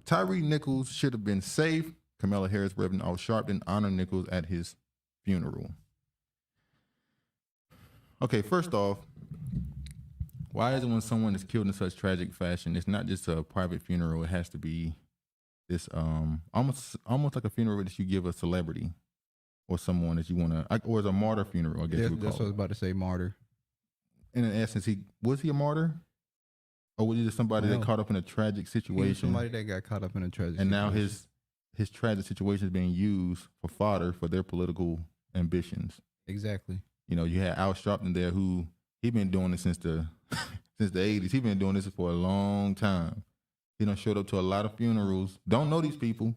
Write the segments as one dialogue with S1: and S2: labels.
S1: Tyre Nichols should have been safe. Kamala Harris, Reverend Al Sharpton, honor Nichols at his funeral. Okay, first off, why is it when someone is killed in such tragic fashion, it's not just a private funeral, it has to be this almost like a funeral that you give a celebrity or someone that you want to, or as a martyr funeral, I guess
S2: Yeah,
S1: we
S2: that's
S1: call
S2: what I was
S1: it.
S2: about to say, martyr.
S1: In essence, was he a martyr? Or was he just somebody that
S2: No.
S1: caught up in a tragic
S2: He was
S1: situation?
S2: somebody that got caught up in a tragic
S1: And
S2: situation.
S1: now his tragic situation is being used for fodder for their political ambitions.
S2: Exactly.
S1: You know, you had Al Sharpton there who he been doing this since the since the 80s. He been doing this for a long time. He done showed up to a lot of funerals. Don't know these people.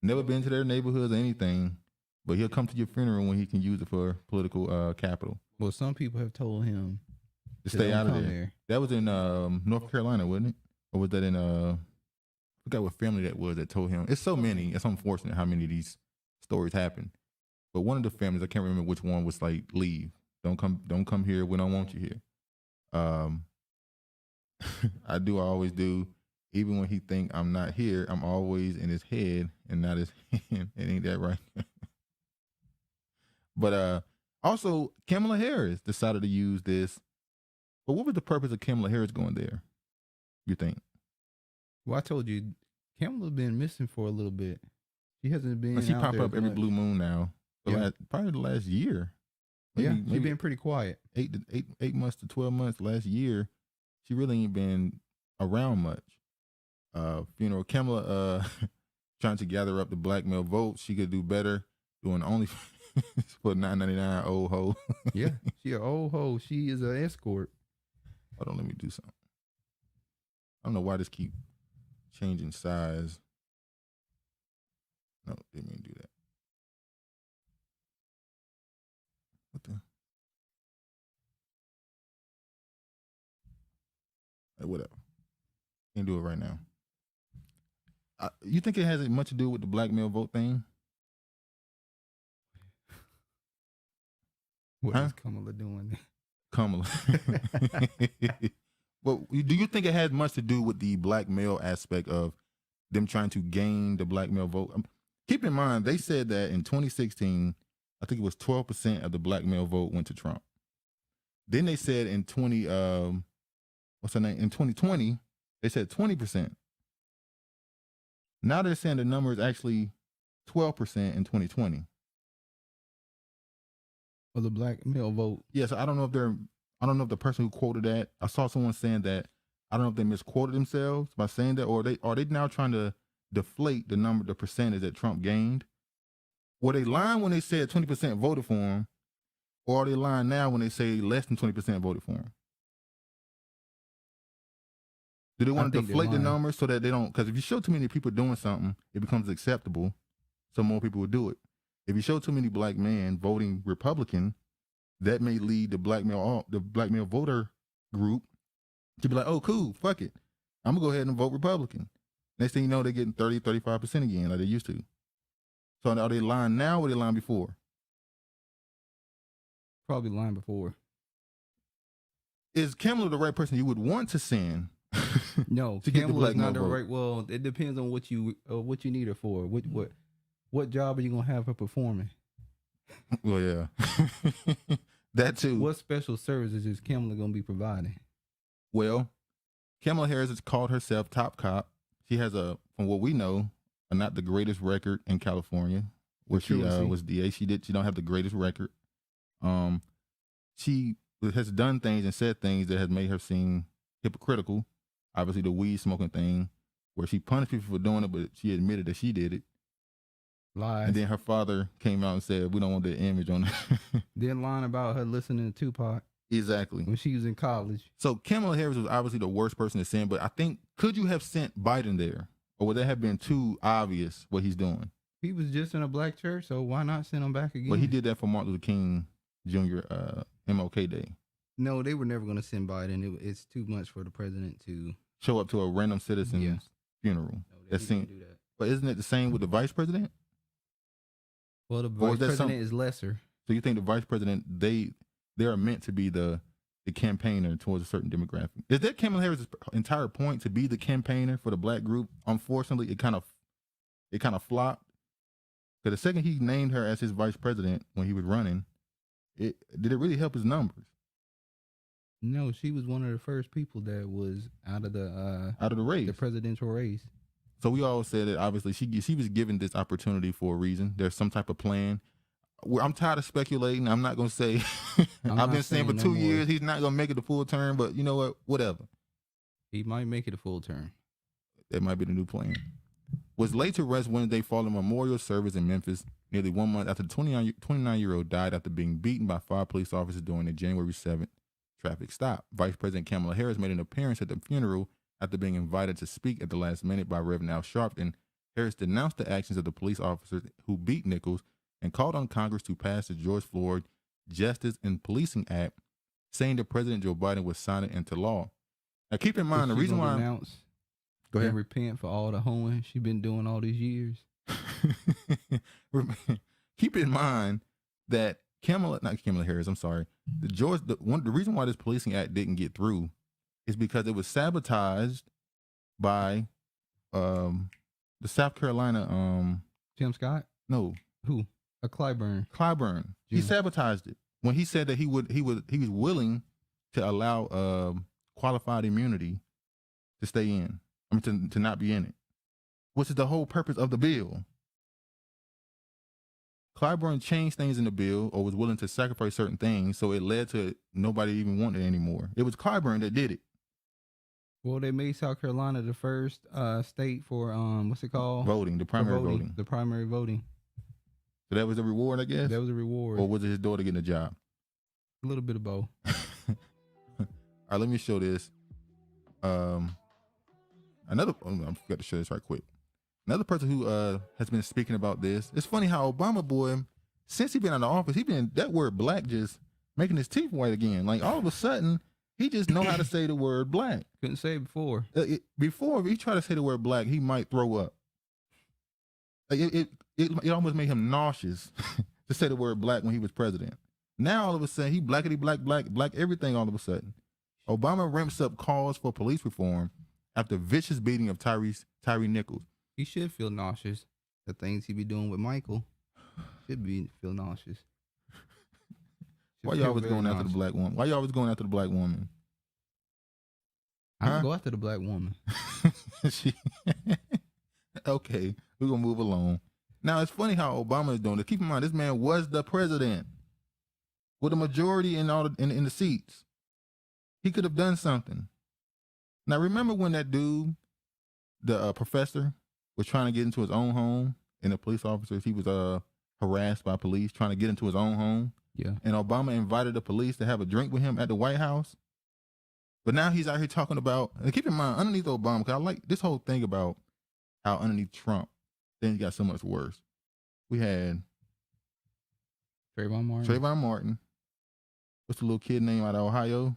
S1: Never been to their neighborhoods or anything. But he'll come to your funeral when he can use it for political capital.
S2: Well, some people have told him
S1: To stay
S2: don't
S1: out of
S2: come
S1: there. That was in North Carolina, wasn't it? Or was that in I forgot what family that was that told him. It's so many. It's unfortunate how many of these stories happen. But one of the families, I can't remember which one, was like, leave. Don't come here. We don't want you here. I always do. Even when he think I'm not here, I'm always in his head and not his hand. It ain't that right. But also, Kamala Harris decided to use this. But what was the purpose of Kamala Harris going there, you think?
S2: Well, I told you, Kamala's been missing for a little bit. She hasn't been.
S1: She
S2: out
S1: pop
S2: there
S1: up every
S2: much.
S1: blue moon now.
S2: Yeah.
S1: Probably the last year.
S2: Maybe been pretty quiet.
S1: 8 months to 12 months last year. She really ain't been around much. Kamala trying to gather up the black male vote. She could do better doing only for $9.99 old hoe.
S2: Yeah, she an old hoe. She is an escort.
S1: Hold on, let me do something. I don't know why this keep changing size. No, didn't mean to do that. What the? Hey, whatever. Can't do it right now. You think it has much to do with the black male vote thing?
S2: What
S1: Huh?
S2: is Kamala doing?
S1: Kamala. Well, do you think it has much to do with the black male aspect of them trying to gain the black male vote? Keep in mind, they said that in 2016, I think it was 12% of the black male vote went to Trump. Then they said in 2020, they said 20%. Now they're saying the number is actually 12% in 2020.
S2: For the black male vote.
S1: Yes, I don't know if the person who quoted that, I saw someone saying that, I don't know if they misquoted themselves by saying that, or are they now trying to deflate the percentage that Trump gained? Were they lying when they said 20% voted for him, or are they lying now when they say less than 20% voted for him? Do they want to deflate the numbers so that they don't? Because if you show too many people doing something, it becomes acceptable, so more people will do it. If you show too many black men voting Republican, that may lead the black male voter group to be like, oh, cool, fuck it. I'm going to go ahead and vote Republican. Next thing you know, they're getting 30, 35% again like they used to. So are they lying now or are they lying before?
S2: Probably lying before.
S1: Is Kamala the right person you would want to send?
S2: No,
S1: to get the
S2: Kamala's
S1: black
S2: not
S1: male
S2: the
S1: vote?
S2: right. Well, it depends on what you need her for. What job are you gonna have her performing?
S1: Well, yeah. That too.
S2: What special services is Kamala gonna be providing?
S1: Well, Kamala Harris has called herself top cop. She has from what we know, not the greatest record in California, where she was DA. She don't have the greatest record. She has done things and said things that has made her seem hypocritical. Obviously, the weed smoking thing, where she punished people for doing it, but she admitted that she did it.
S2: Lies.
S1: And then her father came out and said, "We don't want that image on her."
S2: Then lying about her listening to Tupac.
S1: Exactly.
S2: When she was in college.
S1: So Kamala Harris was obviously the worst person to send, but I think, could you have sent Biden there? Or would that have been too obvious what he's doing?
S2: He was just in a black church, so why not send him back again?
S1: But he did that for Martin Luther King Jr. MLK Day.
S2: No, they were never going to send Biden. It's too much for the president to
S1: show up to a random citizen's funeral.
S2: No, they didn't do that.
S1: But isn't it the same with the vice president?
S2: Well, the vice president is lesser.
S1: So you think the vice president, they are meant to be the the campaigner towards a certain demographic. Is that Kamala Harris' entire point, to be the campaigner for the black group? Unfortunately, it kind of flopped. Because the second he named her as his vice president when he was running, did it really help his numbers?
S2: No, she was one of the first people that was out of the
S1: race,
S2: the presidential race.
S1: So we all said that obviously she was given this opportunity for a reason. There's some type of plan. I'm tired of speculating. I'm not gonna say. I've been saying for 2 years he's not gonna make it the full term, but you know what? Whatever.
S2: He might make it a full term.
S1: That might be the new plan. Was laid to rest Wednesday following a memorial service in Memphis, nearly 1 month after the 29-year-old died after being beaten by 5 police officers during the January 7th traffic stop. Vice President Kamala Harris made an appearance at the funeral after being invited to speak at the last minute by Reverend Al Sharpton. Harris denounced the actions of the police officers who beat Nichols and called on Congress to pass the George Floyd Justice and Policing Act, saying that President Joe Biden would sign it into law. Now, keep in mind, the reason why...
S2: Go ahead. And repent for all the hoeing she been doing all these years.
S1: Keep in mind that not Kamala Harris, I'm sorry. The reason why this Policing Act didn't get through is because it was sabotaged by the South Carolina
S2: Tim Scott?
S1: No.
S2: Who? Clyburn.
S1: Clyburn. Yeah. He sabotaged it when he said that he was willing to allow qualified immunity to stay in. I mean, to not be in it, which is the whole purpose of the bill. Clyburn changed things in the bill, or was willing to sacrifice certain things, so it led to nobody even wanting it anymore. It was Clyburn that did it.
S2: Well, they made South Carolina the first state for what's it called?
S1: Voting, the primary voting.
S2: The primary voting.
S1: So that was a reward, I guess?
S2: That was a reward.
S1: Or was it his daughter getting a job?
S2: A little bit of both.
S1: All right, let me show this. I forgot to show this right quick. Another person who has been speaking about this. It's funny how Obama boy, since he been in the office, he been that word black just making his teeth white again. Like all of a sudden, he just know how to say the word black.
S2: Couldn't say it before.
S1: Before, if he tried to say the word black, he might throw up. Like it almost made him nauseous to say the word black when he was president. Now all of a sudden, he blackity black everything all of a sudden. Obama ramps up calls for police reform after vicious beating of Tyre Nichols.
S2: He should feel nauseous. The things he be doing with Michael should feel nauseous.
S1: Why y'all always going after the black woman? Why y'all always going after the black woman?
S2: I don't go after the black woman.
S1: Okay, we're gonna move along. Now it's funny how Obama is doing this. Keep in mind, this man was the president with a majority in in the seats. He could have done something. Now, remember when that dude, the professor, was trying to get into his own home, and the police officers, he was harassed by police trying to get into his own home?
S2: Yeah.
S1: And Obama invited the police to have a drink with him at the White House. But now he's out here talking about, and keep in mind, underneath Obama, because I like this whole thing about how underneath Trump, things got so much worse. We had
S2: Trayvon
S1: Martin. What's the little kid name out of Ohio?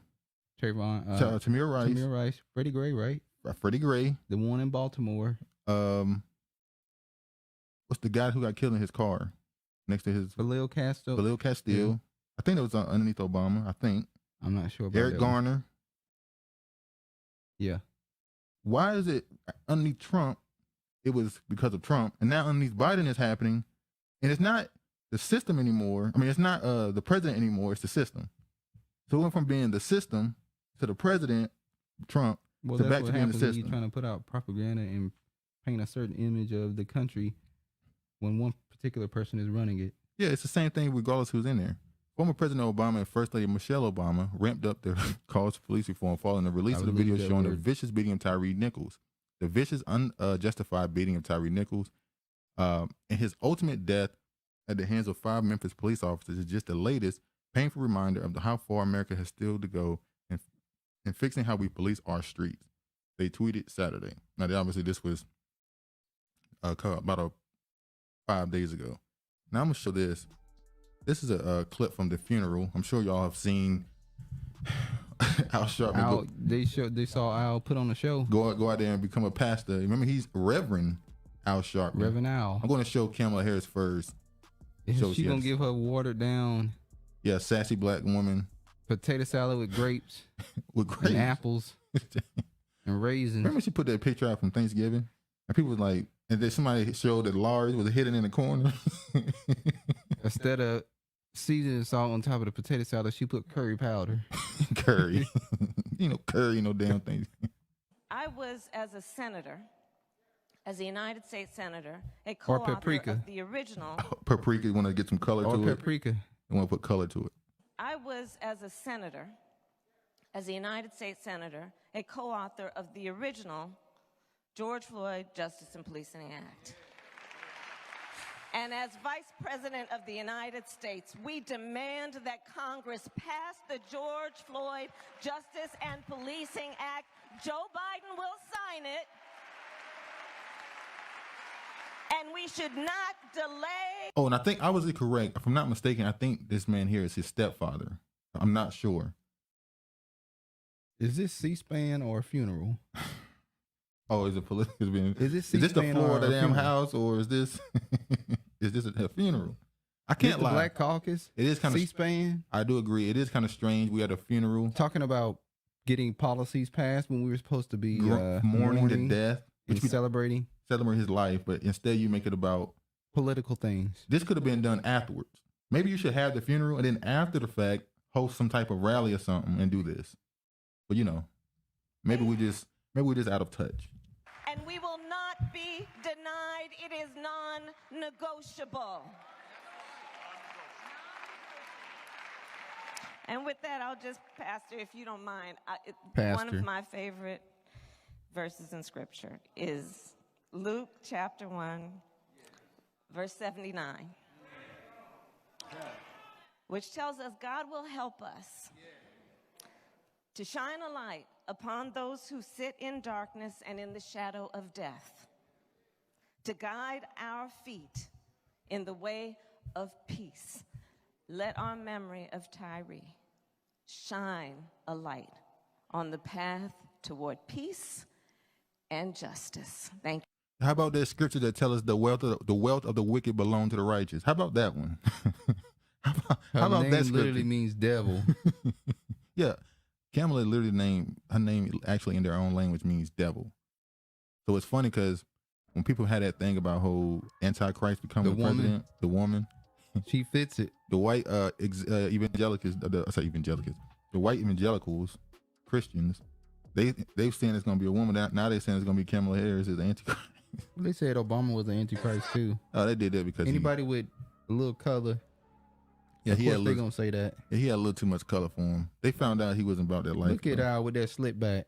S2: Tamir Rice. Freddie Gray, right?
S1: Freddie Gray.
S2: The one in Baltimore.
S1: What's the guy who got killed in his car next to his...
S2: Khalil Castile.
S1: Yeah. I think it was underneath Obama, I think.
S2: I'm not sure about
S1: Eric Garner.
S2: Yeah.
S1: Why is it underneath Trump, it was because of Trump, and now underneath Biden is happening, and it's not the system anymore. I mean, it's not the president anymore, it's the system. So it went from being the system to the president, Trump, to back to being the system.
S2: You're trying to put out propaganda and paint a certain image of the country when one particular person is running it.
S1: Yeah, it's the same thing regardless who's in there. Former President Obama and First Lady Michelle Obama ramped up their calls for police reform following the release of the video showing the vicious beating of Tyre Nichols. The vicious, unjustified beating of Tyre Nichols and his ultimate death at the hands of 5 Memphis police officers is just the latest painful reminder of how far America has still to go in fixing how we police our streets. They tweeted Saturday. Now, obviously, this was about 5 days ago. Now, I'm going to show this. This is a clip from the funeral. I'm sure y'all have seen Al Sharpton.
S2: They saw Al put on a show.
S1: Go out there and become a pastor. Remember, he's Reverend Al Sharpton.
S2: Reverend Al.
S1: I'm going to show Kamala Harris first.
S2: Is she going to give her watered down?
S1: Yeah, sassy black woman.
S2: Potato salad with grapes,
S1: with grapes
S2: and apples, and raisins.
S1: Remember she put that picture out from Thanksgiving, and people was like, and then somebody showed that Lars was hidden in the corner.
S2: Instead of seasoning salt on top of the potato salad, she put curry powder.
S1: Curry, curry, no damn thing.
S3: I was, as a senator, as a United States senator, a co-author of the original.
S1: Paprika, you want to get some color to it?
S2: Paprika.
S1: You want to put color to it.
S3: I was, as a senator, as a United States senator, a co-author of the original George Floyd Justice and Policing Act. And as Vice President of the United States, we demand that Congress pass the George Floyd Justice and Policing Act. Joe Biden will sign it. And we should not delay.
S1: Oh, and I think I was correct. If I'm not mistaken, I think this man here is his stepfather. I'm not sure.
S2: Is this C-SPAN or a funeral?
S1: Oh, is it political?
S2: Is this the
S1: Florida damn house, or is this is this a funeral? I can't lie.
S2: Black Caucus.
S1: It is kind of
S2: C-SPAN.
S1: I do agree. It is kind of strange. We had a funeral
S2: talking about getting policies passed when we were supposed to be
S1: mourning to death,
S2: and celebrating
S1: his life, but instead you make it about
S2: political things.
S1: This could have been done afterwards. Maybe you should have the funeral and then after the fact host some type of rally or something and do this. But maybe we're just out of touch.
S3: And we will not be denied. It is non-negotiable. And with that, I'll just, Pastor, if you don't mind, one of my favorite verses in Scripture is Luke chapter 1, verse 79, which tells us God will help us to shine a light upon those who sit in darkness and in the shadow of death, to guide our feet in the way of peace. Let our memory of Tyre shine a light on the path toward peace and justice. Thank you.
S1: How about that scripture that tells us the wealth of the wicked belong to the righteous? How about that one? how about that scripture?
S2: Literally means devil.
S1: Yeah. Kamala literally her name actually in their own language means devil. So it's funny because when people had that thing about whole Antichrist becoming the president, the woman,
S2: she fits it.
S1: The white evangelicals, the white evangelicals, Christians, they've saying it's gonna be a woman. Now they're saying it's gonna be Kamala Harris as the Antichrist.
S2: They said Obama was the Antichrist too.
S1: Oh, they did that because
S2: anybody with a little color.
S1: Yeah,
S2: they're gonna say that.
S1: Yeah, he had a little too much color for him. They found out he wasn't about that life.
S2: Look at Al with that slick back.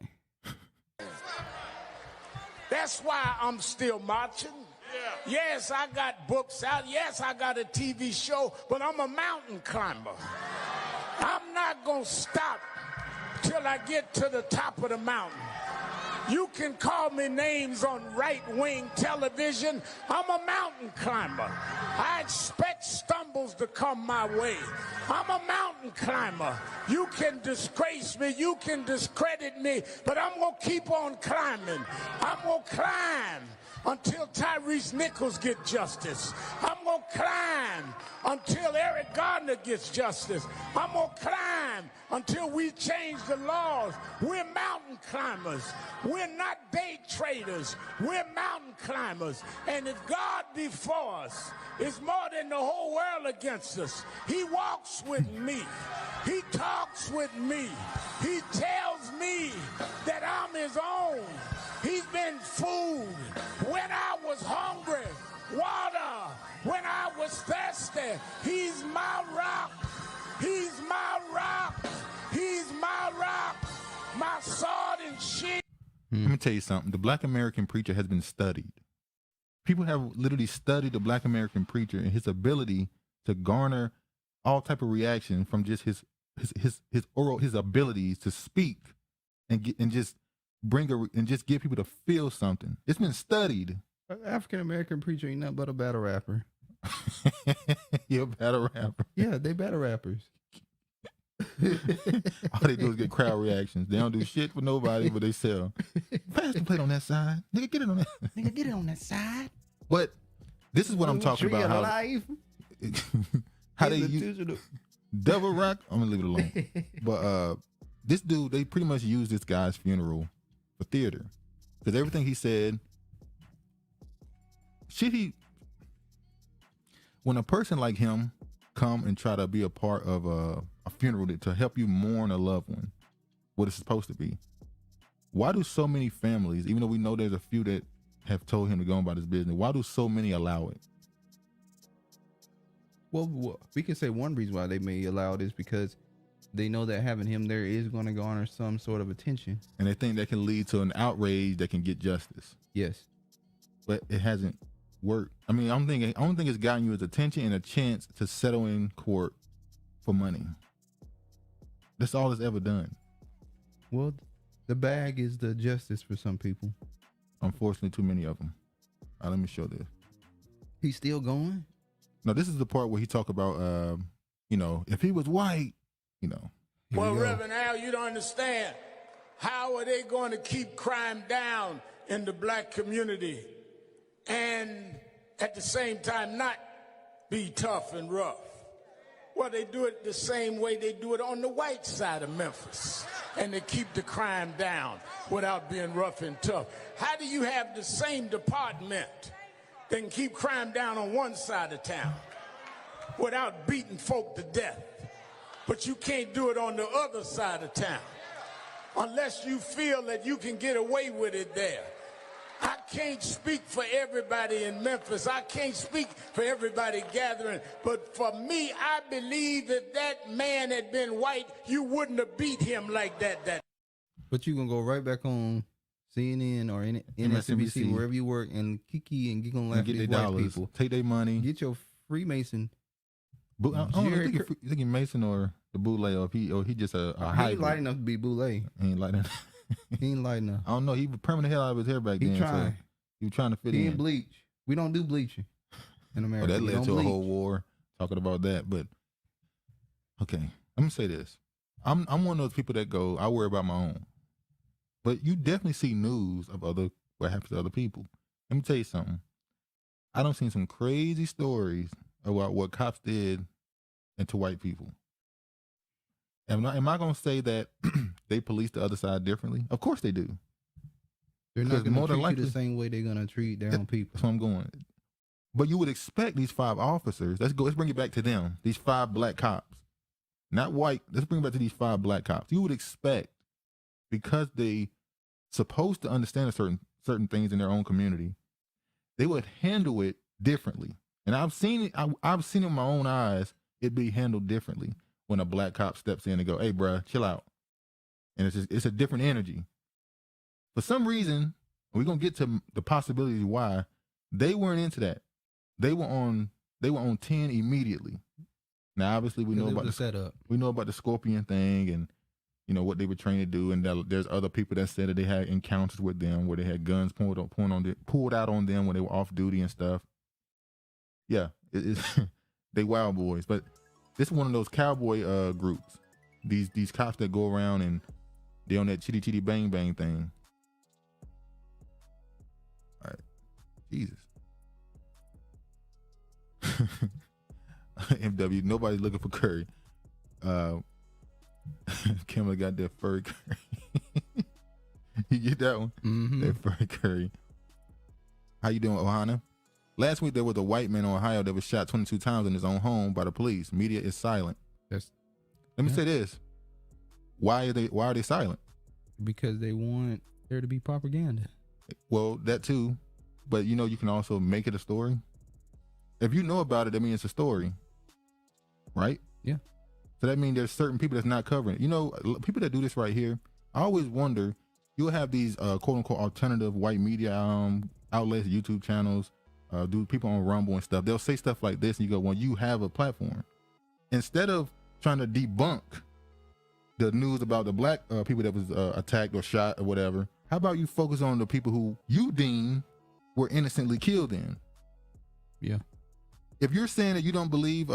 S4: That's why I'm still marching. Yeah. Yes, I got books out. Yes, I got a TV show, but I'm a mountain climber. I'm not gonna stop till I get to the top of the mountain. You can call me names on right-wing television. I'm a mountain climber. I expect stumbles to come my way. I'm a mountain climber. You can disgrace me, you can discredit me, but I'm going to keep on climbing. I'm going to climb until Tyre Nichols gets justice. I'm going to climb until Eric Gardner gets justice. I'm going to climb until we change the laws. We're mountain climbers. We're not day traders. We're mountain climbers. And if God be for us, it's more than the whole world against us. He walks with me. He talks with me. He tells me that I'm his own. He's been food when I was hungry, water when I was thirsty. He's my rock. He's my rock. He's my rock. My sword and shield.
S1: Let me tell you something. The Black American preacher has been studied. People have literally studied the Black American preacher and his ability to garner all type of reaction from just his abilities to speak and just just get people to feel something. It's been studied.
S2: African American preacher ain't nothing but a battle rapper.
S1: You're a battle rapper.
S2: Yeah, they battle rappers.
S1: All they do is get crowd reactions. They don't do shit for nobody, but they sell. Pass the plate on that side. Nigga, get it on that.
S2: Nigga, get it on that side.
S1: But this is what I'm talking about.
S2: How
S1: how they use Devil Rock. I'm gonna leave it alone. But this dude, they pretty much used this guy's funeral for theater because everything he said. When a person like him come and try to be a part of a funeral to help you mourn a loved one, what it's supposed to be, why do so many families, even though we know there's a few that have told him to go on about his business, why do so many allow it?
S2: Well, we can say one reason why they may allow it is because they know that having him there is going to garner some sort of attention.
S1: And they think that can lead to an outrage that can get justice.
S2: Yes.
S1: But it hasn't worked. I mean, I don't think it's gotten you his attention and a chance to settle in court for money. That's all it's ever done.
S2: Well, the bag is the justice for some people.
S1: Unfortunately, too many of them. All right, let me show this.
S2: He's still going?
S1: No, this is the part where he talk about, if he was white,
S4: Well, Reverend Al, you don't understand. How are they going to keep crime down in the black community and at the same time not be tough and rough? Well, they do it the same way they do it on the white side of Memphis, and they keep the crime down without being rough and tough. How do you have the same department that can keep crime down on one side of town without beating folk to death, but you can't do it on the other side of town unless you feel that you can get away with it there? I can't speak for everybody in Memphis. I can't speak for everybody gathering. But for me, I believe if that man had been white, you wouldn't have beat him like that.
S2: But you're going to go right back on CNN or MSNBC, wherever you work, and kiki and giggle and laugh at these white people.
S1: Take their money.
S2: Get your Freemason.
S1: I don't know, you think Mason or the Boule, or he just a hybrid.
S2: He ain't light enough to be Boule.
S1: He ain't light enough.
S2: He ain't light enough.
S1: I don't know. He was permanent hell out of his hair back then.
S2: Trying.
S1: So he was trying to fit in.
S2: He didn't bleach. We don't do bleaching in America.
S1: That led to a whole war talking about that. But okay, let me say this. I'm one of those people that go, I worry about my own. But you definitely see news of what happens to other people. Let me tell you something. I done seen some crazy stories about what cops did to white people. Am I going to say that they police the other side differently? Of course they do.
S2: They're not going to treat you the same way they're going to treat their own people.
S1: That's where I'm going. But you would expect these 5 officers, let's bring it back to them, these 5 black cops, not white, let's bring it back to these 5 black cops. You would expect, because they supposed to understand certain things in their own community, they would handle it differently. And I've seen it with my own eyes, it be handled differently when a black cop steps in and go, hey, bruh, chill out. And it's a different energy. For some reason, we're going to get to the possibilities why they weren't into that. They were on 10 immediately. Now, obviously, we know about the
S2: setup. We
S1: know about the Scorpion thing and, what they were trained to do. And there's other people that said that they had encounters with them where they had guns pulled out on them when they were off duty and stuff. Yeah, they wild boys. But this is one of those cowboy groups. These cops that go around and they on that chitty chitty bang bang thing. All right, Jesus. MW, nobody's looking for Curry. Kamala got that furry Curry. You get that one?
S2: Mm-hmm.
S1: That furry Curry. How you doing, Ohana? Last week, there was a white man in Ohio that was shot 22 times in his own home by the police. Media is silent. Let me say this. Why are they silent?
S2: Because they want there to be propaganda.
S1: Well, that too. But, you can also make it a story. If you know about it, that means it's a story. Right?
S2: Yeah.
S1: So that means there's certain people that's not covering it. People that do this right here, I always wonder, you'll have these quote-unquote alternative white media outlets, YouTube channels, do people on Rumble and stuff. They'll say stuff like this, and you go, well, you have a platform. Instead of trying to debunk the news about the black people that was attacked or shot or whatever, how about you focus on the people who you deem were innocently killed in?
S2: Yeah.
S1: If you're saying that you don't believe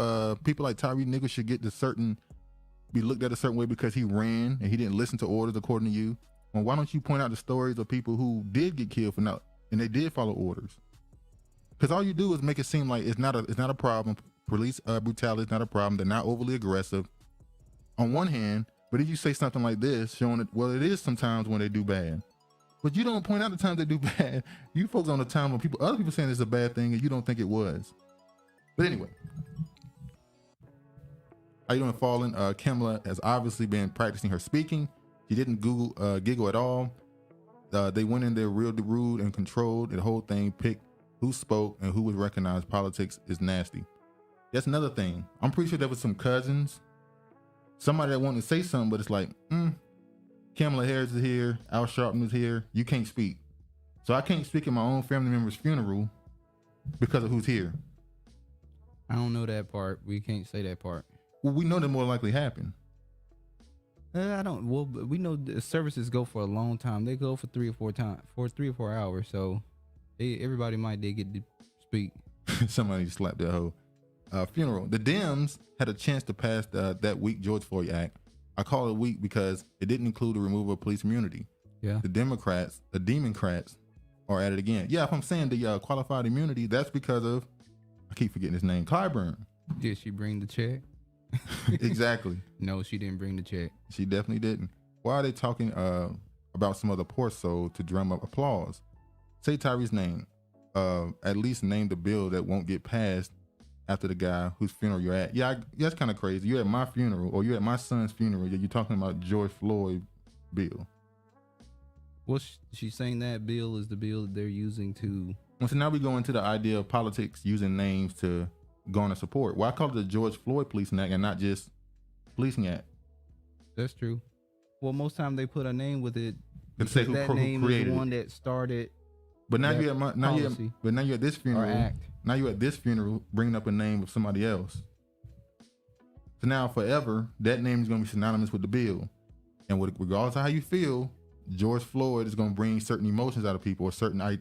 S1: people like Tyre Nichols should be looked at a certain way because he ran and he didn't listen to orders according to you, well, why don't you point out the stories of people who did get killed and they did follow orders? Because all you do is make it seem like it's not a problem. police brutality is not a problem. They're not overly aggressive on one hand, but if you say something like this, showing that, well, it is sometimes when they do bad. But you don't point out the times they do bad. You focus on the time when other people saying it's a bad thing and you don't think it was. But anyway. How you doing, Fallen? Kamala has obviously been practicing her speaking. She didn't giggle at all. They went in there real rude and controlled. The whole thing picked who spoke and who was recognized. Politics is nasty. That's another thing. I'm pretty sure there was some cousins. Somebody that wanted to say something, but it's like, Kamala Harris is here. Al Sharpton is here. You can't speak. So I can't speak at my own family member's funeral because of who's here.
S2: I don't know that part. We can't say that part.
S1: Well, we know that more likely happen.
S2: I don't. Well, we know the services go for a long time. They go for 3 or 4 hours. So everybody might get to speak.
S1: Somebody slapped that hoe. Funeral. The Dems had a chance to pass that weak George Floyd Act. I call it weak because it didn't include the removal of police immunity.
S2: Yeah.
S1: The Democrats are at it again. Yeah, if I'm saying the qualified immunity, that's because of, I keep forgetting his name, Clyburn.
S2: Did she bring the check?
S1: Exactly.
S2: No, she didn't bring the check.
S1: She definitely didn't. Why are they talking about some other poor soul to drum up applause? Say Tyre's name. At least name the bill that won't get passed after the guy whose funeral you're at. Yeah, that's kind of crazy. You're at my funeral or you're at my son's funeral. You're talking about George Floyd bill.
S2: Well, she's saying that bill is the bill that they're using to.
S1: Well, so now we go into the idea of politics using names to garner support. Why call it the George Floyd Policing Act and not just Policing Act?
S2: That's true. Well, most time they put a name with it.
S1: And say who
S2: name
S1: created
S2: is the one
S1: it.
S2: that started.
S1: But now you're at now you're at this funeral.
S2: Act.
S1: Now you're at this funeral bringing up a name of somebody else. So now forever, that name is going to be synonymous with the bill. And regardless of how you feel, George Floyd is going to bring certain emotions out of people or certain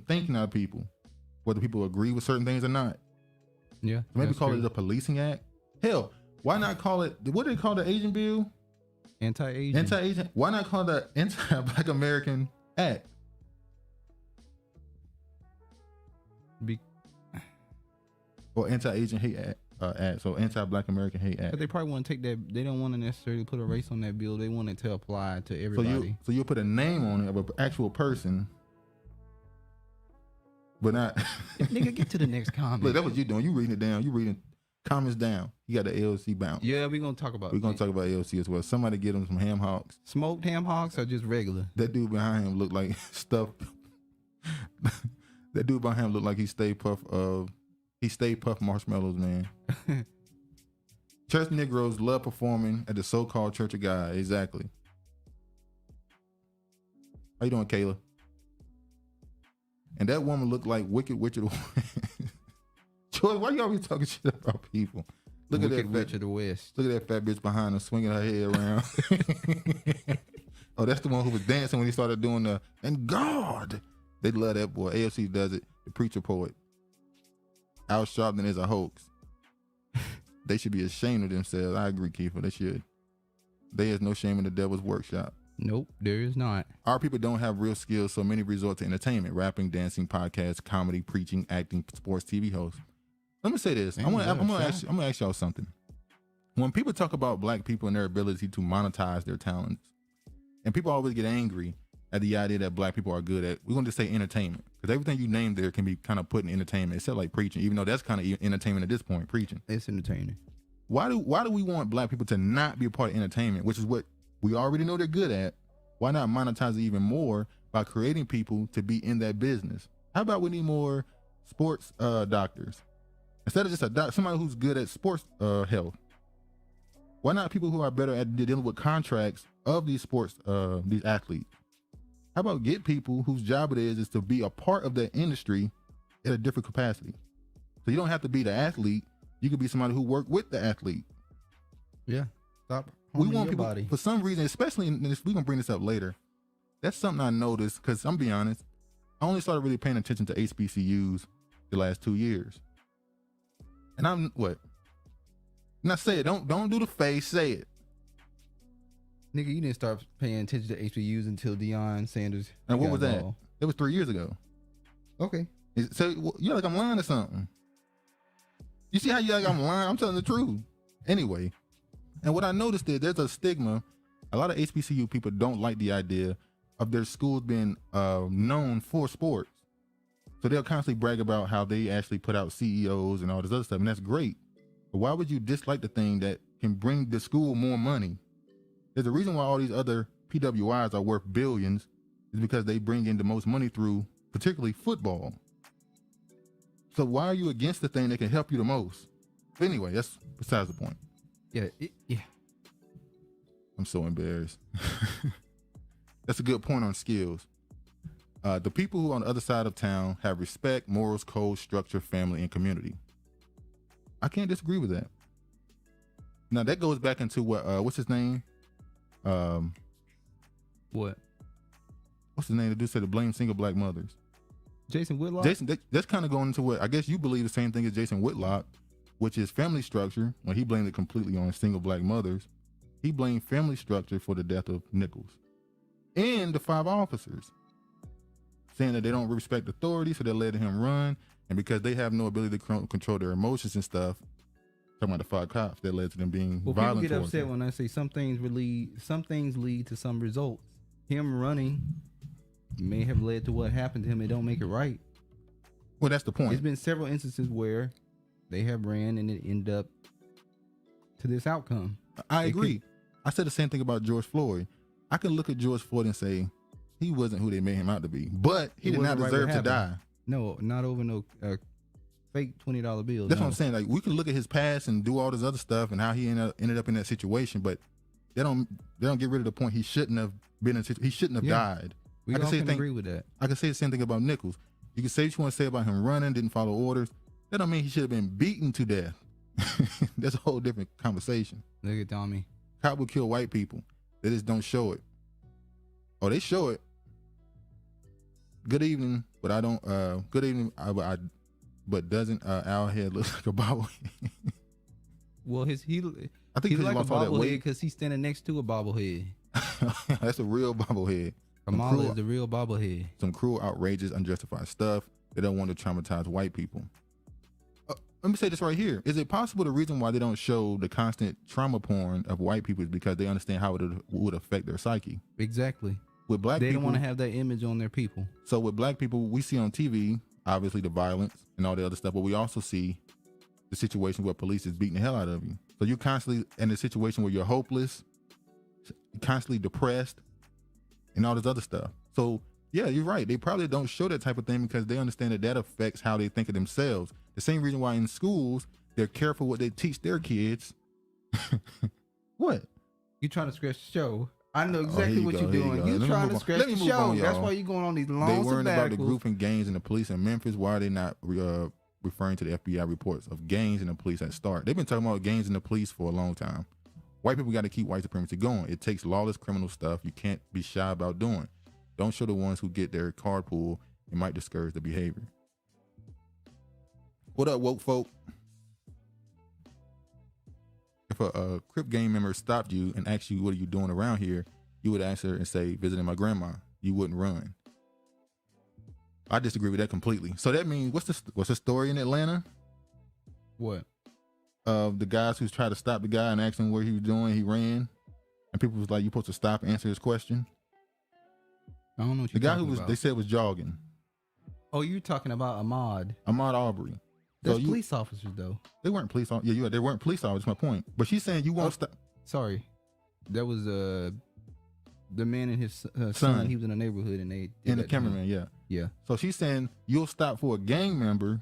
S1: thinking out of people, whether people agree with certain things or not.
S2: Yeah.
S1: So maybe call it the Policing Act. Hell, why not call it, what do they call the Asian bill?
S2: Anti-Asian.
S1: Anti-Asian. Why not call it the Anti-Black American Act? Or Anti-Asian Hate Act. So Anti-Black American Hate Act.
S2: But they probably want to take that. They don't want to necessarily put a race on that bill. They want it to apply to everybody.
S1: So you'll put a name on it of an actual person, but not.
S2: Nigga, get to the next comment.
S1: Look, that's what you're doing. You reading it down. You reading comments down. You got the AOC bounce.
S2: Yeah, we're gonna talk about.
S1: We're gonna talk about AOC as well. Somebody get him some ham hocks.
S2: Smoked ham hocks or just regular?
S1: That dude behind him looked like stuff. That dude behind him looked like he stayed puff marshmallows, man. Church Negroes love performing at the so-called Church of God. Exactly. How you doing, Kayla? And that woman looked like Wicked Witch of the West. George, why you always talking shit about people? Look at that
S2: Witch of the West.
S1: Look at that fat bitch behind her swinging her head around. Oh, that's the one who was dancing when he started doing the, and God. They love that boy. AFC does it. The preacher poet. Al Sharpton is a hoax. They should be ashamed of themselves. I agree, Kiefer. They should. There is no shame in the devil's workshop.
S2: Nope, there is not.
S1: Our people don't have real skills, so many resort to entertainment, rapping, dancing, podcasts, comedy, preaching, acting, sports, TV hosts. Let me say this. I'm gonna ask y'all something. When people talk about black people and their ability to monetize their talents, and people always get angry at the idea that black people are good at, we're going to just say entertainment. Because everything you name there can be kind of put in entertainment, except like preaching, even though that's kind of entertainment at this point, preaching.
S2: It's entertaining.
S1: Why do we want black people to not be a part of entertainment, which is what we already know they're good at? Why not monetize it even more by creating people to be in that business? How about we need more sports doctors? Instead of just somebody who's good at sports health. Why not people who are better at dealing with contracts of these sports, these athletes? How about get people whose job it is to be a part of that industry at a different capacity? So you don't have to be the athlete. You could be somebody who worked with the athlete.
S2: Yeah. Stop.
S1: We want people, for some reason, especially, and we're going to bring this up later. That's something I noticed, because I'm being honest, I only started really paying attention to HBCUs the last 2 years. And I'm, what? Now say it. Don't do the face. Say it.
S2: Nigga, you didn't start paying attention to HBCUs until Deion Sanders.
S1: And what was that? It was 3 years ago.
S2: Okay.
S1: So you're like, I'm lying or something. You see how you like I'm lying? I'm telling the truth. Anyway, and what I noticed is there's a stigma. A lot of HBCU people don't like the idea of their schools being known for sports. So they'll constantly brag about how they actually put out CEOs and all this other stuff, and that's great. But why would you dislike the thing that can bring the school more money? There's a reason why all these other PWIs are worth billions, is because they bring in the most money through particularly football. So why are you against the thing that can help you the most? But anyway, that's besides the point.
S2: Yeah.
S1: I'm so embarrassed. That's a good point on skills. The people who are on the other side of town have respect, morals, code, structure, family, and community. I can't disagree with that. Now that goes back into what's his name?
S2: What?
S1: What's his name? The dude said to blame single black mothers.
S2: Jason Whitlock?
S1: That's kind of going into what I guess you believe the same thing as Jason Whitlock, which is family structure. When he blamed it completely on single black mothers, he blamed family structure for the death of Nichols and the 5 officers, saying that they don't respect authority, so they're letting him run, and because they have no ability to control their emotions and stuff, talking about the 5 cops, that led to them being violent.
S2: People get upset when I say some things lead to some results. Him running may have led to what happened to him. It don't make it right.
S1: Well, that's the point.
S2: There's been several instances where they have ran and it ended up to this outcome.
S1: I agree. I said the same thing about George Floyd. I can look at George Floyd and say he wasn't who they made him out to be, but he did not deserve to die.
S2: No, not over no fake $20 bill.
S1: That's what I'm saying. Like, we can look at his past and do all this other stuff and how he ended up in that situation, but they don't get rid of the point he shouldn't have been in. He shouldn't have died.
S2: We all can agree with that.
S1: I can say the same thing about Nichols. You can say what you want to say about him running, didn't follow orders. That don't mean he should have been beaten to death. That's a whole different conversation.
S2: Look at Tommy.
S1: Cop will kill white people. They just don't show it. Oh, they show it. Good evening, but I don't. Good evening, but doesn't our head look like a bobblehead?
S2: Well, I think he's like a bobblehead because he's standing next to a bobblehead.
S1: That's a real bobblehead.
S2: Kamala is the real bobblehead.
S1: Some cruel, outrageous, unjustified stuff. They don't want to traumatize white people. Let me say this right here. Is it possible the reason why they don't show the constant trauma porn of white people is because they understand how it would affect their psyche?
S2: Exactly.
S1: With black people,
S2: they don't want to have that image on their people.
S1: So with black people, we see on TV, obviously the violence and all the other stuff, but we also see the situation where police is beating the hell out of you. So you're constantly in a situation where you're hopeless, constantly depressed, and all this other stuff. So yeah, you're right. They probably don't show that type of thing because they understand that affects how they think of themselves. The same reason why in schools, they're careful what they teach their kids. What?
S2: You trying to scratch the show. I know exactly what you're doing.
S1: You
S2: trying to scratch the show. That's why you're going on these long sabbaticals. They worrying about the group and gangs and the police in Memphis. Why are they not referring to the FBI reports of gangs and the police at start? They've been talking about gangs and the police for a long time. White people got to keep white supremacy going. It takes lawless criminal stuff you can't be shy about doing. Don't show the ones who get their card pulled. It might discourage the behavior. What up, woke folk? If a Crip gang member stopped you and asked you, what are you doing around here? You would answer and say, visiting my grandma. You wouldn't run. I disagree with that completely. So that means, what's the story in Atlanta? What?
S1: The guys who tried to stop the guy and asked him what he was doing, he ran. And people was like, you supposed to stop and answer his question?
S2: I don't know what
S1: you're talking about. The guy they said was jogging.
S2: Oh, you're talking about Ahmaud
S1: Aubrey.
S2: That's police officers, though.
S1: They weren't police officers. Yeah, they weren't police officers. That's my point. But she's saying you won't stop.
S2: Sorry. That was the man and his son. He was in a neighborhood and they did
S1: the cameraman, yeah.
S2: Yeah.
S1: So she's saying you'll stop for a gang member,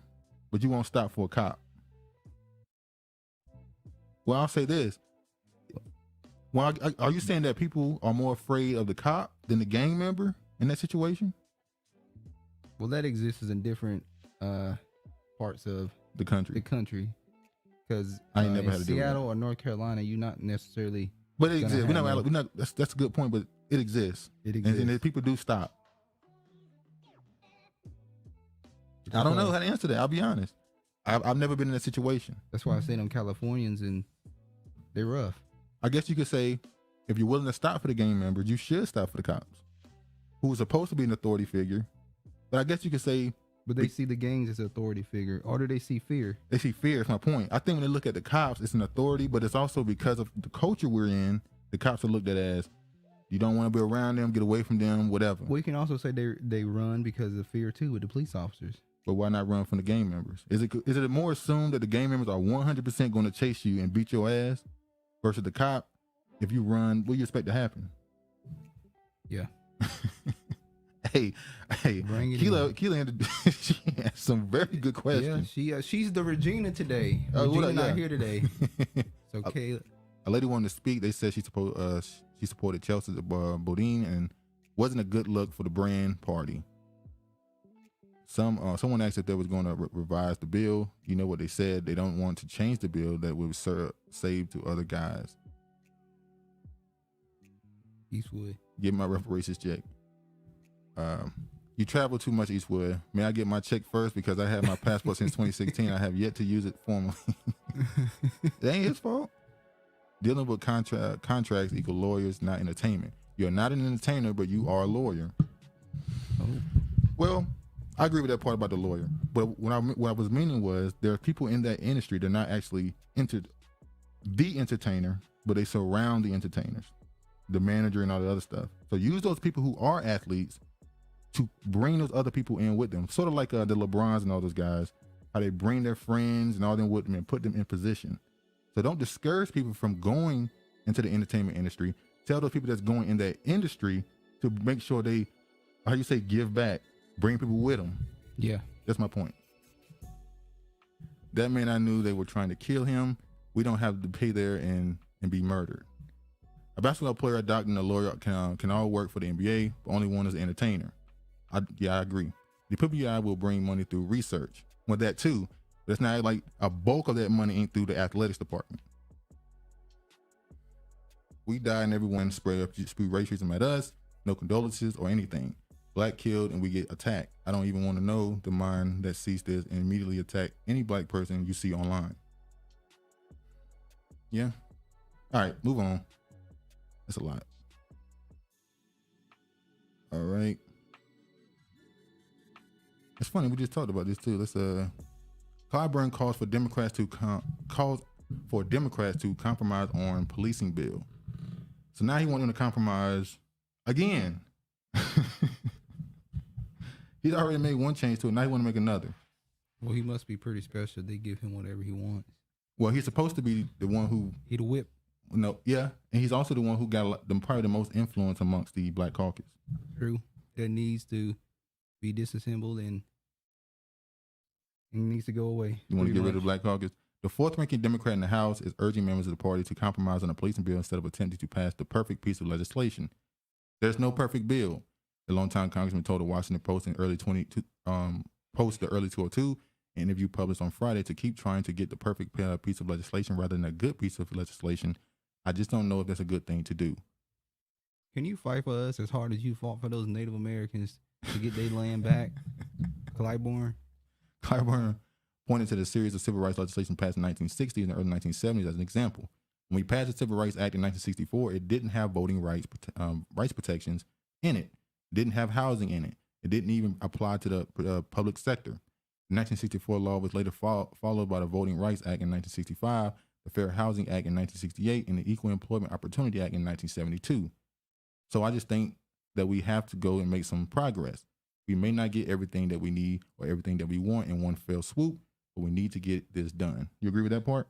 S1: but you won't stop for a cop. Well, I'll say this. Well, are you saying that people are more afraid of the cop than the gang member in that situation?
S2: Well, that exists in different parts of
S1: the country.
S2: Because
S1: I ain't never had to do
S2: Seattle or North Carolina, you're not necessarily.
S1: But it exists. We're not. That's a good point. But it exists.
S2: It exists,
S1: and people do stop. I don't know how to answer that. I'll be honest. I've never been in that situation.
S2: That's why I say them Californians and they're rough.
S1: I guess you could say, if you're willing to stop for the gang members, you should stop for the cops, who are supposed to be an authority figure. But I guess you could say,
S5: But they see the gangs as an authority figure, or do they see fear?
S1: They see fear. Is my point. I think when they look at the cops, it's an authority, but it's also because of the culture we're in. The cops are looked at as, you don't want to be around them, get away from them, whatever.
S5: Well, you can also say they run because of fear too with the police officers.
S1: But why not run from the gang members? Is it more assumed that the gang members are 100% going to chase you and beat your ass versus the cop? If you run, what do you expect to happen?
S5: Yeah.
S1: Hey, Keela, she has some very good questions.
S5: Yeah, she's the Regina today. Regina not here today. So Kayla.
S1: A lady wanted to speak. They said she supported Chelsea Bodine and wasn't a good look for the brand party. Someone asked if they was going to revise the bill. You know what they said? They don't want to change the bill that would save to other guys.
S5: Eastwood.
S1: Get my reparations check. You travel too much, Eastwood. May I get my check first? Because I have my passport since 2016. I have yet to use it formally. It ain't his fault. Dealing with contracts equal lawyers, not entertainment. You're not an entertainer, but you are a lawyer. Oh. Well, I agree with that part about the lawyer. But what I was meaning was there are people in that industry that are not actually the entertainer, but they surround the entertainers, the manager and all the other stuff. So use those people who are athletes to bring those other people in with them. Sort of like the LeBrons and all those guys, how they bring their friends and all them with them and put them in position. So don't discourage people from going into the entertainment industry. Tell those people that's going in that industry to make sure they, how you say, give back, bring people with them.
S5: Yeah.
S1: That's my point. That man, I knew they were trying to kill him. We don't have to pay there and be murdered. A basketball player, a doctor, and a lawyer can all work for the NBA, but only one is an entertainer. I agree. The PBI will bring money through research. Well, that too. But it's not like a bulk of that money ain't through the athletics department. We die and everyone spew racism at us. No condolences or anything. Black killed and we get attacked. I don't even want to know the mind that sees this and immediately attack any black person you see online. Yeah. All right, move on. That's a lot. All right. It's funny, we just talked about this too. Let's Clyburn calls for Democrats to compromise on policing bill. So now he wants them to compromise again. He's already made one change to it. Now he want to make another.
S5: Well, he must be pretty special. They give him whatever he wants.
S1: Well, he's supposed to be the one who
S5: he the whip.
S1: No, yeah, and he's also the one who got probably the most influence amongst the Black Caucus.
S5: True. That needs to be disassembled and needs to go away.
S1: You want to get rid of the Black Caucus? The fourth-ranking Democrat in the House is urging members of the party to compromise on a policing bill instead of attempting to pass the perfect piece of legislation. There's no perfect bill. The longtime congressman told the Washington Post in the early 202 an interview published on Friday to keep trying to get the perfect piece of legislation rather than a good piece of legislation. I just don't know if that's a good thing to do.
S5: Can you fight for us as hard as you fought for those Native Americans to get their land back? Clyburn pointed to the series of civil rights legislation passed in the 1960s and the early 1970s as an example. When we passed the Civil Rights Act in 1964, it didn't have voting rights protections in it. It didn't have housing in it. It didn't even apply to the public sector. The 1964 law was later followed by the Voting Rights Act in 1965, the Fair Housing Act in 1968, and the Equal Employment Opportunity Act in 1972. So I just think that we have to go and make some progress. We may not get everything that we need or everything that we want in one fell swoop, but we need to get this done. You agree with that part?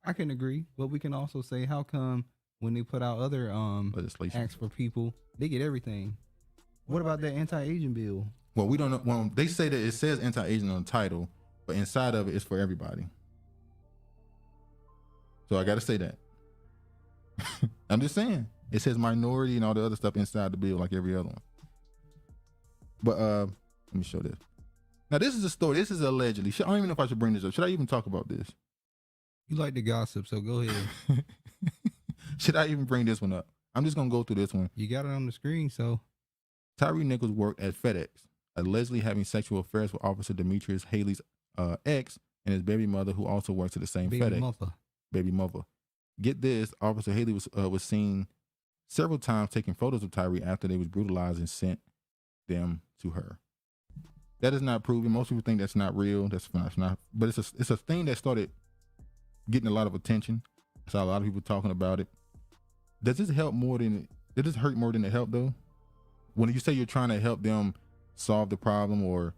S5: I can agree, but we can also say, how come when they put out other legislation acts for people, they get everything? What about that anti-Asian bill?
S1: Well, we don't know. Well, they say that it says anti-Asian on the title, but inside of it, it's for everybody. So I got to say that. I'm just saying. It says minority and all the other stuff inside the bill like every other one. But let me show this. Now, this is a story. This is allegedly. I don't even know if I should bring this up. Should I even talk about this?
S5: You like to gossip, so go ahead.
S1: Should I even bring this one up? I'm just going to go through this one.
S5: You got it on the screen, so.
S1: Tyre Nichols worked at FedEx, allegedly having sexual affairs with Officer Demetrius Haley's ex and his baby mother, who also works at the same FedEx. Baby mother. Get this, Officer Haley was seen several times taking photos of Tyre after they was brutalized and sent them to her.
S2: That is not proven. Most people think that's not real. That's not. But it's a thing that started getting a lot of attention. I saw a lot of people talking about it. Does this help more than? Does this hurt more than it help though? When you say you're trying to help them solve the problem or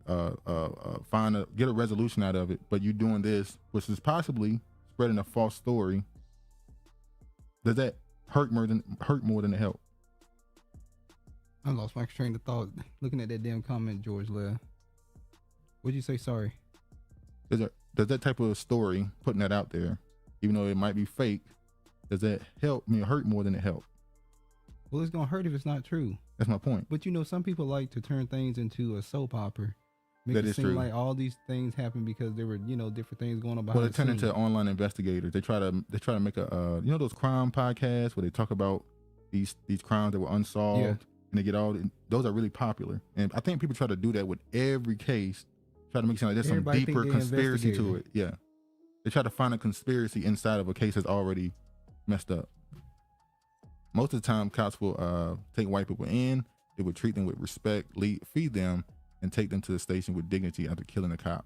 S2: get a resolution out of it, but you're doing this, which is possibly spreading a false story. Does that hurt more than it help?
S5: I lost my train of thought looking at that damn comment George left. What'd you say? Sorry.
S2: Does that type of story, putting that out there, even though it might be fake, does that hurt more than it help?
S5: Well, it's gonna hurt if it's not true.
S2: That's my point.
S5: But some people like to turn things into a soap opera. Make it seem
S2: true.
S5: like all these things happen because there were, different things going on behind
S2: Well, they turn into online investigators. They try to make a, those crime podcasts where they talk about these crimes that were unsolved, and they get those are really popular. And I think people try to do that with every case, try to make it sound like there's some deeper conspiracy to it. Yeah, they try to find a conspiracy inside of a case that's already messed up. Most of the time, cops will take white people in. They would treat them with respect, feed them, and take them to the station with dignity after killing a cop.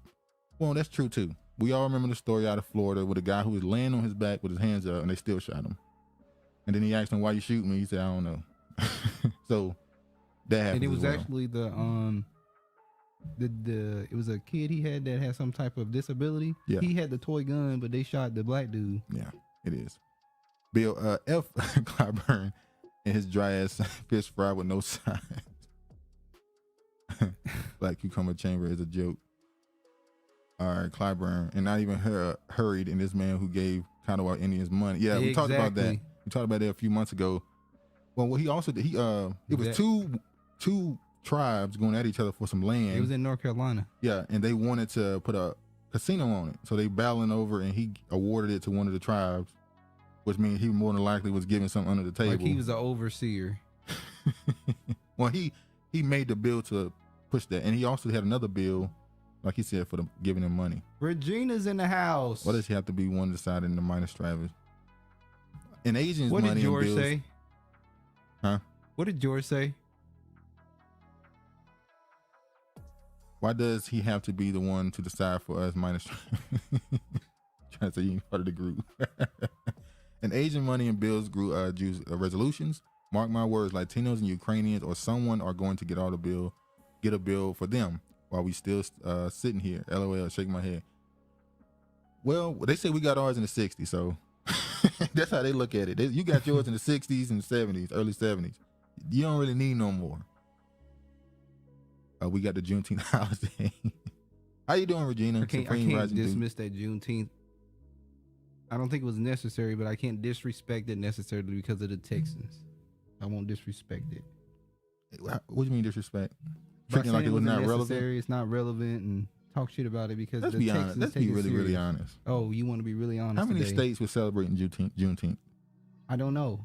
S2: Well, that's true too. We all remember the story out of Florida with a guy who was laying on his back with his hands up and they still shot him. And then he asked him, "Why you shoot me?" He said, "I don't know." So that happened.
S5: And it was actually it was a kid he had that had some type of disability.
S2: Yeah.
S5: He had the toy gun, but they shot the black dude.
S2: Yeah, it is. Bill F. Clyburn and his dry ass fish fry with no sides. Black cucumber chamber is a joke. All right, Clyburn, and not even hurried in this man who gave Kanawha Indians money. Yeah, we talked about that. We talked about that a few months ago. Well, he also did. It was two tribes going at each other for some land.
S5: It was in North Carolina.
S2: Yeah, and they wanted to put a casino on it, so they battling over, and he awarded it to one of the tribes, which means he more than likely was giving something under the table.
S5: Like he was an overseer.
S2: Well, he made the bill to push that, and he also had another bill, like he said, for giving him money.
S5: Regina's in the house.
S2: Why does he have to be one decided in the minus Travis? And Asians'
S5: what
S2: money.
S5: What did George
S2: bills,
S5: say?
S2: Huh?
S5: What did George say?
S2: Why does he have to be the one to decide for us minus Travis? Trying to say you ain't part of the group. And Asian money and bills grew Jews resolutions. Mark my words, Latinos and Ukrainians or someone are going to get a bill for them while we still sitting here. LOL, shake my head. Well, they say we got ours in the 60s, so that's how they look at it. You got yours in the 60s and 70s, early 70s. You don't really need no more. We got the Juneteenth holiday. How you doing, Regina?
S5: I can't dismiss that Juneteenth. I don't think it was necessary, but I can't disrespect it necessarily because of the Texans. I won't disrespect it.
S2: What do you mean disrespect? Treating like it was not relevant?
S5: It's not relevant and talk shit about it because
S2: let's be honest. Let's be really, really honest.
S5: Oh, you want to be really honest?
S2: How many states were celebrating Juneteenth?
S5: I don't know.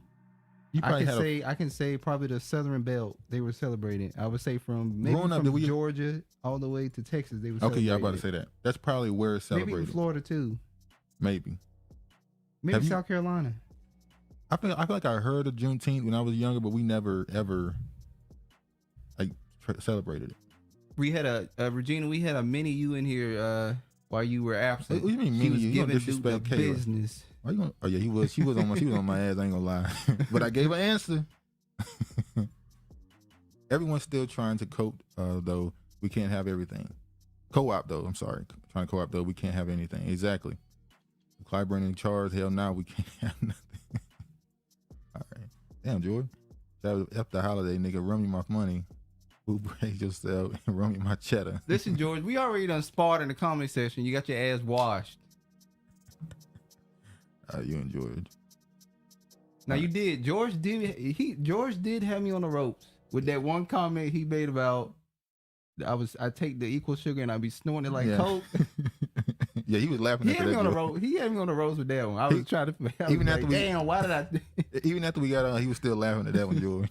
S5: I can say probably the Southern Belt they were celebrating. I would say from Georgia all the way to Texas they were celebrating.
S2: Okay, yeah, I'm about to say that. That's probably where it's celebrated.
S5: Maybe Florida too.
S2: Maybe
S5: South Carolina.
S2: I feel like I heard of Juneteenth when I was younger, but we never ever celebrated it.
S5: We had Regina. We had a mini you in here while you were absent.
S2: What do you mean mini you? You don't disrespect Kayla.
S5: Business.
S2: Why you gonna, oh yeah, she was on my ass. I ain't gonna lie, but I gave her answer. Everyone's still trying to cope, though. We can't have everything. Co-op though. I'm sorry, trying to co-op though. We can't have anything. Exactly. Clyburn in charge. Hell no, we can't have nothing. All right. Damn, George. That was after the holiday, nigga. Run me my money. Who praise yourself and run me my cheddar.
S5: Listen, George, we already done sparred in the comedy session. You got your ass washed.
S2: You and George.
S5: Now you did. George did have me on the ropes with that one comment he made about I take the equal sugar and I be snorting it like Coke.
S2: Yeah, he was laughing.
S5: He had me on the ropes. He had me on the ropes with that one. I was trying to. Even after why did I?
S2: Even after we got on, he was still laughing at that one, George.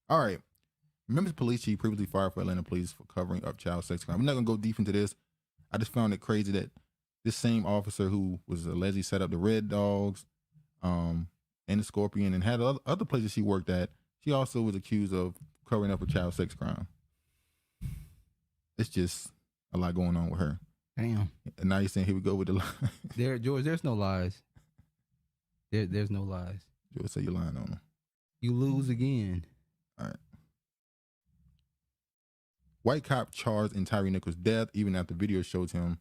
S2: All right. Memphis police chief previously fired for Atlanta police for covering up child sex crime. I'm not gonna go deep into this. I just found it crazy that this same officer who was allegedly set up the Red Dogs, and the Scorpion, and had other places she worked at, she also was accused of covering up a child sex crime. it's just a lot going on with her.
S5: Damn.
S2: And now you're saying here we go with the lies.
S5: George, there's no lies. There's no lies.
S2: George, say you're lying on him.
S5: You lose again.
S2: All right. White cop charged in Tyre Nichols' death even after video shows him,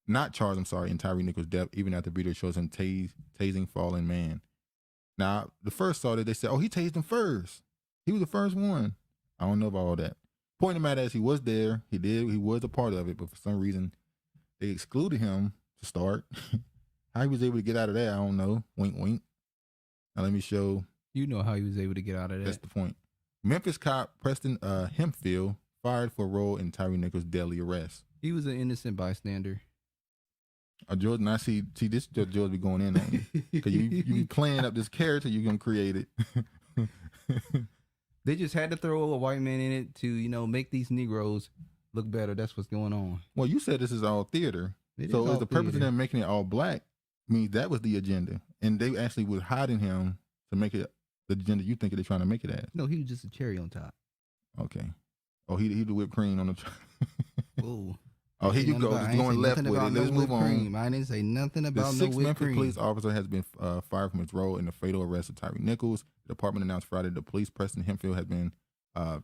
S2: not charged, I'm sorry, in Tyre Nichols' death even after video shows him tasing fallen man. Now, the first saw that they said, oh, he tased him first. He was the first one. I don't know about all that. Point of the matter is he was there. He was a part of it, but for some reason they excluded him to start. How he was able to get out of that, I don't know. Wink, wink. Now let me show.
S5: You know how he was able to get out of that.
S2: That's the point. Memphis cop President Hemphill fired for a role in Tyre Nichols' deadly arrest.
S5: He was an innocent bystander.
S2: George, now see this George be going in on you. Because you be playing up this character, you're going to create it.
S5: They just had to throw a white man in it to, make these Negroes look better. That's what's going on.
S2: Well, you said this is all theater. So is the purpose of them making it all black? I mean, that was the agenda. And they actually was hiding him to make it the agenda you think they're trying to make it as.
S5: No, he was just a cherry on top.
S2: Okay. Oh, he the whipped cream on the
S5: Whoa.
S2: Oh, here you go. Just going left with it. Let's move on.
S5: Cream. I didn't say nothing about
S2: the
S5: no whipped
S2: Memphis
S5: cream.
S2: police officer has been fired from his role in the fatal arrest of Tyre Nichols. The department announced Friday the police President Hemphill has been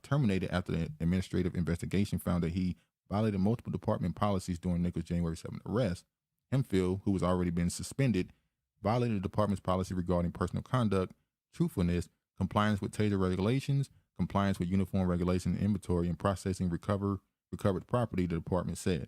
S2: terminated after the administrative investigation found that he violated multiple department policies during Nichols' January 7th arrest. Hemphill, who was already been suspended, violated the department's policy regarding personal conduct, truthfulness, compliance with TASER regulations, compliance with uniform regulation inventory, and processing recovered property, the department said.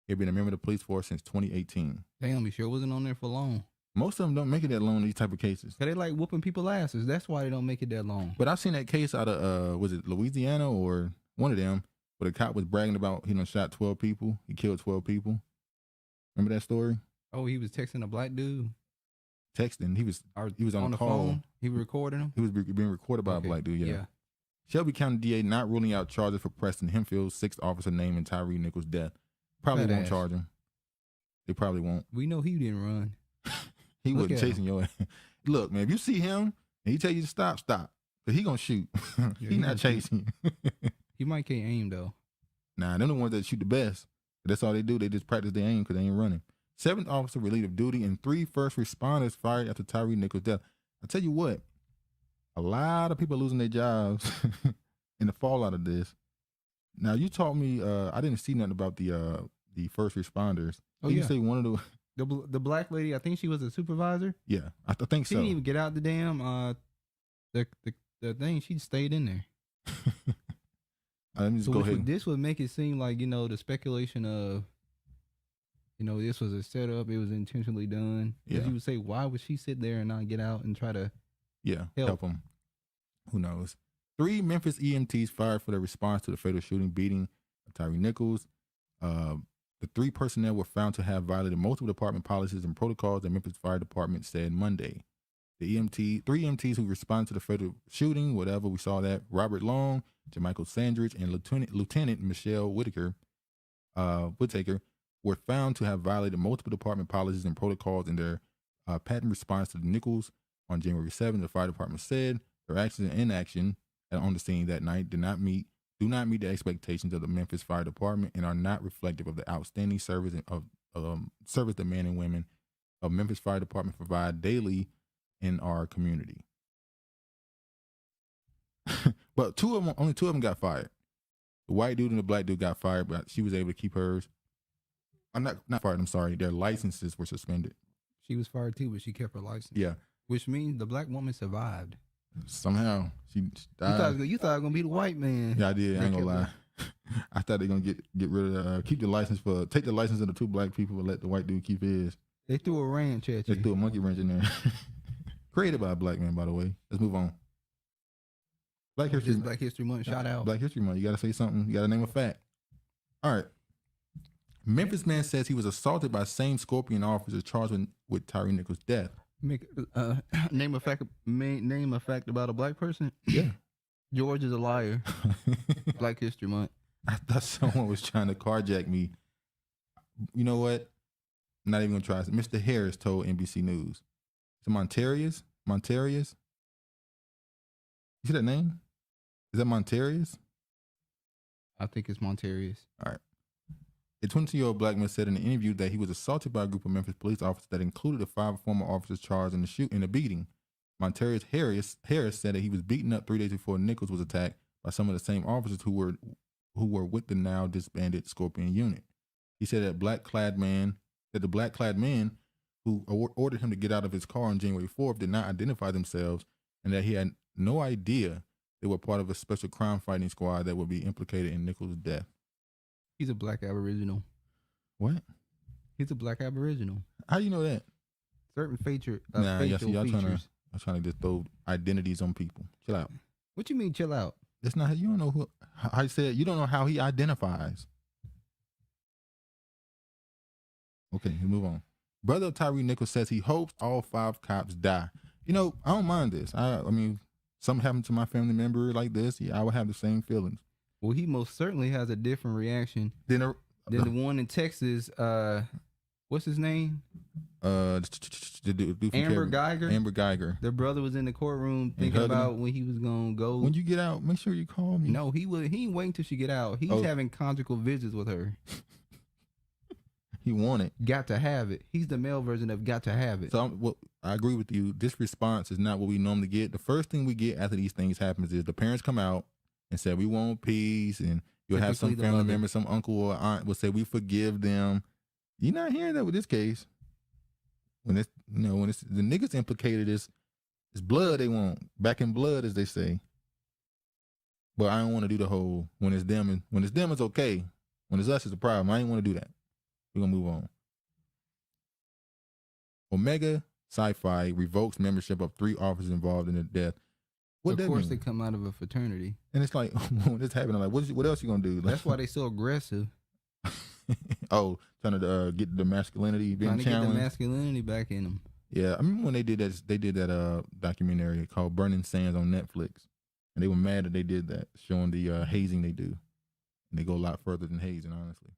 S2: He had been a member of the police force since 2018.
S5: Damn, he sure wasn't on there for long.
S2: Most of them don't make it that long in these type of cases.
S5: Cause they like whooping people's asses. That's why they don't make it that long.
S2: But I've seen that case out of, was it Louisiana or one of them, where the cop was bragging about, shot 12 people. He killed 12 people. Remember that story?
S5: Oh, he was texting a black dude?
S2: Texting. He was on the call.
S5: Phone? He was recording him?
S2: He was being recorded by a black dude, yeah. Shelby County DA not ruling out charges for Preston Hemphill's sixth officer named in Tyre Nichols' death. Probably won't charge him. They probably won't.
S5: We know he didn't run.
S2: He wasn't chasing your ass. Look, man, if you see him and he tell you to stop, stop. Because he going to shoot. He not chasing you.
S5: He might can't aim, though.
S2: Nah, they're the ones that shoot the best. That's all they do. They just practice their aim because they ain't running. 7th officer relieved of duty and 3 first responders fired after Tyre Nichols' death. I tell you what, a lot of people are losing their jobs in the fallout of this. Now, you taught me, I didn't see nothing about the first responders.
S5: Oh,
S2: you say one of
S5: the black lady, I think she was a supervisor.
S2: Yeah, I think
S5: she
S2: so.
S5: She didn't even get out the damn, the thing. She stayed in there.
S2: Let me just go ahead.
S5: This would make it seem like, the speculation of, this was a setup. It was intentionally done. Because you would say, why would she sit there and not get out and try to help them?
S2: Who knows? 3 Memphis EMTs fired for their response to the fatal shooting beating of Tyre Nichols. The 3 personnel were found to have violated multiple department policies and protocols, the Memphis Fire Department said Monday. The 3 EMTs who responded to the fatal shooting, whatever, we saw that, Robert Long, Jermichael Sandridge, and Lieutenant Michelle Whitaker, were found to have violated multiple department policies and protocols in their patent response to the Nichols on January 7th. The fire department said their actions and inaction on the scene that night do not meet the expectations of the Memphis Fire Department and are not reflective of the outstanding service service the men and women of Memphis Fire Department provide daily in our community. But only two of them got fired. The white dude and the black dude got fired, but she was able to keep hers. I'm not fired. I'm sorry. Their licenses were suspended.
S5: She was fired too, but she kept her license.
S2: Yeah,
S5: which means the black woman survived.
S2: Somehow she died.
S5: You thought it was gonna be the white man.
S2: Yeah, I did. I ain't gonna lie. I thought they're gonna get rid of take the license of the 2 black people and let the white dude keep his.
S5: They threw a wrench at you.
S2: They threw a monkey wrench in there. Created by a black man, by the way. Let's move on. Black
S5: History Month. Shout out.
S2: Black History Month. You gotta say something. You gotta name a fact. All right. Memphis man says he was assaulted by same Scorpion officer charged with Tyre Nichols' death.
S5: Name a fact about a black person.
S2: Yeah.
S5: George is a liar. Black History Month.
S2: I thought someone was trying to carjack me. You know what? I'm not even gonna try. Mr. Harris told NBC News. Is it Montarius? You see that name? Is that Montarius?
S5: I think it's Montarius.
S2: All right. A 22-year-old black man said in an interview that he was assaulted by a group of Memphis police officers that included the 5 former officers charged in the beating. Monterius Harris said that he was beaten up 3 days before Nichols was attacked by some of the same officers who were with the now disbanded Scorpion unit. He said that the black-clad men who ordered him to get out of his car on January 4th did not identify themselves, and that he had no idea they were part of a special crime fighting squad that would be implicated in Nichols' death.
S5: He's a black Aboriginal.
S2: What?
S5: He's a black Aboriginal.
S2: How do you know that?
S5: Certain facial
S2: y'all
S5: features.
S2: trying to just throw identities on people. Chill out.
S5: What you mean, chill out?
S2: That's not how you don't know how he said. You don't know how he identifies. Okay, we move on. Brother of Tyre Nichols says he hopes all 5 cops die. You know, I don't mind this. I mean, something happened to my family member like this, I would have the same feelings.
S5: Well, he most certainly has a different reaction than the one in Texas. What's his name?
S2: Amber
S5: Geiger.
S2: Amber Geiger.
S5: Their brother was in the courtroom thinking about when he was gonna go.
S2: When you get out, make sure you call me.
S5: No, he ain't waiting till she get out. He's having conjugal visits with her.
S2: He want it.
S5: Got to have it. He's the male version of got to have it.
S2: So I agree with you. This response is not what we normally get. The first thing we get after these things happens is the parents come out and say, we want peace, and you'll have some family member, some uncle or aunt will say, we forgive them. You're not hearing that with this case. When it's the niggas implicated, it's blood they want. Back in blood, as they say. But I don't want to do the whole when it's them it's okay. When it's us, it's a problem. I ain't want to do that. We're gonna move on. Omega Sci-Fi revokes membership of 3 officers involved in the death.
S5: Of course, they come out of a fraternity.
S2: And it's like, when this happening, like, what else you gonna do? Like,
S5: that's why they so aggressive.
S2: Trying to get the masculinity being challenged. Trying to get the
S5: masculinity back in them.
S2: Yeah, I remember when they did that documentary called Burning Sands on Netflix. And they were mad that they did that, showing the hazing they do. And they go a lot further than hazing, honestly.